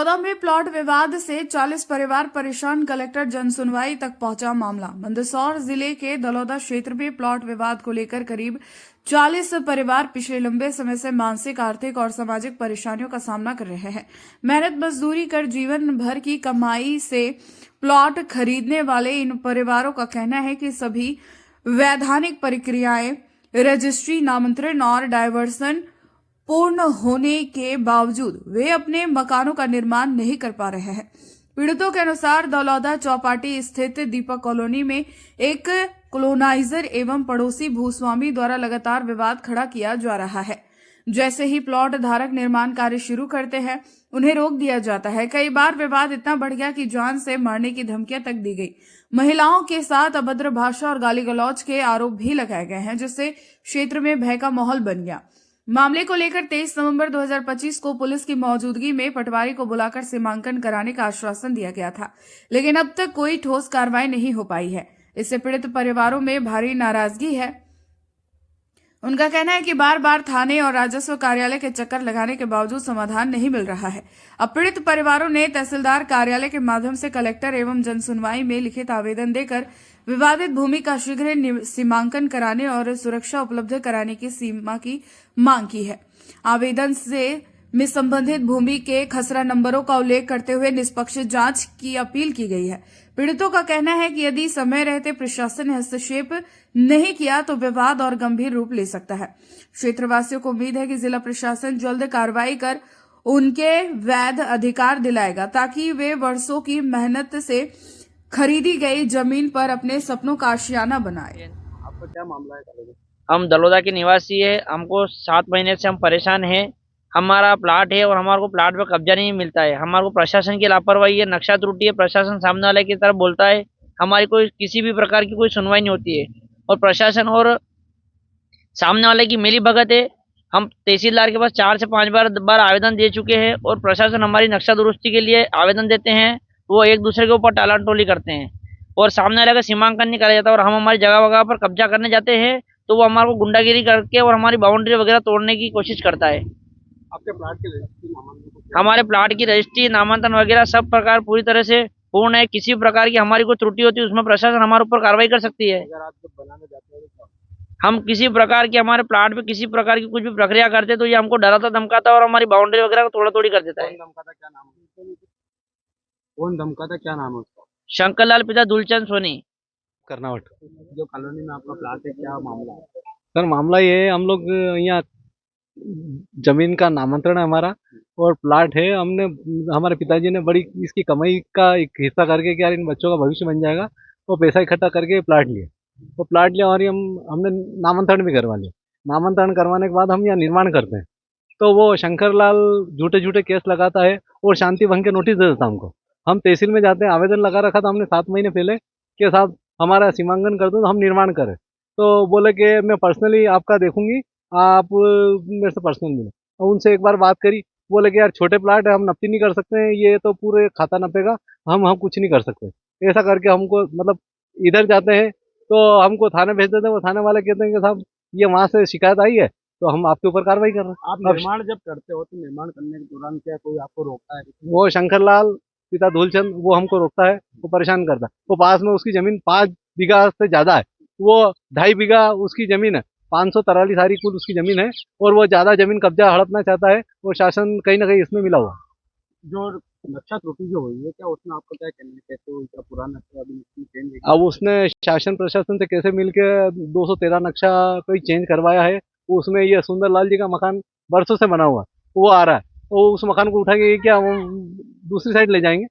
दलौदा में प्लॉट विवाद से 40 परिवार परेशान, कलेक्टर जनसुनवाई तक पहुंचा मामला। मंदसौर जिले के दलौदा क्षेत्र में प्लॉट विवाद को लेकर करीब 40 परिवार पिछले लंबे समय से मानसिक, आर्थिक और सामाजिक परेशानियों का सामना कर रहे हैं। मेहनत मजदूरी कर जीवन भर की कमाई से प्लॉट खरीदने वाले इन परिवारों का कहना है कि सभी वैधानिक प्रक्रियाएं, रजिस्ट्री, नामांतरण और डायवर्सन पूर्ण होने के बावजूद वे अपने मकानों का निर्माण नहीं कर पा रहे हैं। पीड़ितों के अनुसार दलौदा चौपाटी स्थित दीपक कॉलोनी में एक कॉलोनाइजर एवं पड़ोसी भूस्वामी द्वारा लगातार विवाद खड़ा किया जा रहा है। जैसे ही प्लॉट धारक निर्माण कार्य शुरू करते हैं, उन्हें रोक दिया जाता है। कई बार विवाद इतना बढ़ गया कि जान से मारने की धमकियां तक दी गई। महिलाओं के साथ अभद्र भाषा और गाली गलौज के आरोप भी लगाए गए हैं, जिससे क्षेत्र में भय का माहौल बन गया। मामले को लेकर 23 नवंबर 2025 को पुलिस की मौजूदगी में पटवारी को बुलाकर सीमांकन कराने का आश्वासन दिया गया था, लेकिन अब तक कोई ठोस कार्रवाई नहीं हो पाई है। इससे पीड़ित परिवारों में भारी नाराजगी है। उनका कहना है कि बार बार थाने और राजस्व कार्यालय के चक्कर लगाने के बावजूद समाधान नहीं मिल रहा है। अब पीड़ित परिवारों ने तहसीलदार कार्यालय के माध्यम से कलेक्टर एवं जनसुनवाई में लिखित आवेदन देकर विवादित भूमि का शीघ्र सीमांकन कराने और सुरक्षा उपलब्ध कराने की सीमा की मांग की है। आवेदन में संबंधित भूमि के खसरा नंबरों का उल्लेख करते हुए निष्पक्ष जांच की अपील की गई है। पीड़ितों का कहना है कि यदि समय रहते प्रशासन ने हस्तक्षेप नहीं किया तो विवाद और गंभीर रूप ले सकता है। क्षेत्रवासियों को उम्मीद है कि जिला प्रशासन जल्द कार्रवाई कर उनके वैध अधिकार दिलाएगा, ताकि वे वर्षों की मेहनत से खरीदी गई जमीन पर अपने सपनों का आशियाना बनाए। आपका क्या मामला है? हम दलौदा के निवासी है। हमको 7 महीने से हम परेशान हैं। हमारा प्लाट है और हमारे को प्लाट पे कब्जा नहीं मिलता है। हमारे को प्रशासन की लापरवाही है, नक्शा त्रुटि है। प्रशासन सामने वाले की तरफ बोलता है, हमारी कोई किसी भी प्रकार की कोई सुनवाई नहीं होती है और प्रशासन और सामने वाले की मिली भगत है। हम तहसीलदार के पास 4 से 5 बार आवेदन दे चुके हैं और प्रशासन हमारी नक्शा दुरुस्ती के लिए आवेदन देते हैं, वो एक दूसरे के ऊपर टालाटोली करते हैं और सामने वाले का सीमांकन नहीं करा जाता और हम हमारी जगह वगह पर कब्जा करने जाते हैं तो वो हमारे को गुंडागिरी करके और हमारी बाउंड्री वगैरह तोड़ने की कोशिश करता है। आपके प्लाट की रजिस्ट्री, नामांकन? हमारे प्लाट की रजिस्ट्री, नामांकन वगैरह सब प्रकार पूरी तरह से पूर्ण है। किसी प्रकार की हमारी कोई त्रुटि होती है उसमें प्रशासन हमारे ऊपर कार्रवाई कर सकती है। अगर आप जब बनाने जाते हैं तो हम किसी प्रकार की हमारे प्लाट पे किसी प्रकार की कुछ भी प्रक्रिया करते तो ये हमको डराता धमकाता और हमारी बाउंड्री वगैरह को तोड़ा तोड़ी कर देता है। कौन धमकाता, क्या नाम है? कौन धमकाता, क्या नाम है उसका? शंकरलाल पिता दुलचंद सोनी, कर्नावट। जो कॉलोनी में आपका प्लाट है, क्या मामला है? सर मामला ये है, हम लोग यहाँ जमीन का नामांतरण है हमारा और प्लाट है। हमने हमारे पिताजी ने बड़ी इसकी कमाई का एक हिस्सा करके कि यार इन बच्चों का भविष्य बन जाएगा, वो पैसा इकट्ठा करके प्लाट लिए। तो प्लाट लिया और हमने नामांतरण भी करवा लिया। नामांतरण करवाने के बाद हम यहाँ निर्माण करते हैं तो वो शंकरलाल झूठे झूठे केस लगाता है और शांति भंग के नोटिस दे देता हमको। हम तहसील में जाते हैं, आवेदन लगा रखा था हमने 7 महीने पहले के साथ हमारा सीमांकन कर दो तो हम निर्माण करें। तो बोले कि मैं पर्सनली आपका देखूंगी, आप मेरे से पर्सनल मिलो। और उनसे एक बार बात करी, बोले कि यार छोटे प्लाट है, हम नपती नहीं कर सकते हैं, ये तो पूरे खाता नपेगा, हम कुछ नहीं कर सकते। ऐसा करके हमको मतलब इधर जाते हैं तो हमको थाने भेज देते हैं। वो थाने वाले कहते हैं कि साहब ये वहाँ से शिकायत आई है तो हम आपके ऊपर कार्रवाई कर रहे हैं। आप निर्माण जब करते हो तो निर्माण करने के दौरान क्या कोई आपको रोकता है? वो शंकरलाल पिता धूलचंद वो हमको रोकता है, वो परेशान करता है। वो पास में उसकी जमीन 5 बीघा से ज्यादा है, वो 2.5 बीघा उसकी जमीन है, 543 सारी कुल उसकी जमीन है और वो ज्यादा जमीन कब्जा हड़पना चाहता है और शासन कहीं ना कहीं इसमें मिला हुआ। जो नक्शा त्रुटि जो हुई है, क्या उसमें आपको क्या कहना है? कैसे हुई? क्या पुराना नक्शा अभी चेंज है? अब उसने शासन प्रशासन से कैसे मिलके 213 नक्शा कोई चेंज करवाया है। उसमें ये सुंदरलाल जी का मकान बरसों से बना हुआ वो आ रहा है, तो उस मकान को उठा के क्या हम दूसरी साइड ले जाएंगे।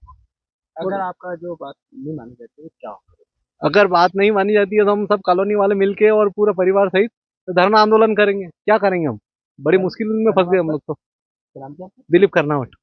अगर आपका जो बात नहीं मानी जाती है क्या होगा? अगर बात नहीं मानी जाती है तो हम सब कॉलोनी वाले मिलके और पूरे परिवार सहित धरना आंदोलन करेंगे। क्या करेंगे, हम बड़ी मुश्किल में फंस गए हम लोग तो। नाम क्या? दिलीप कर्नावट।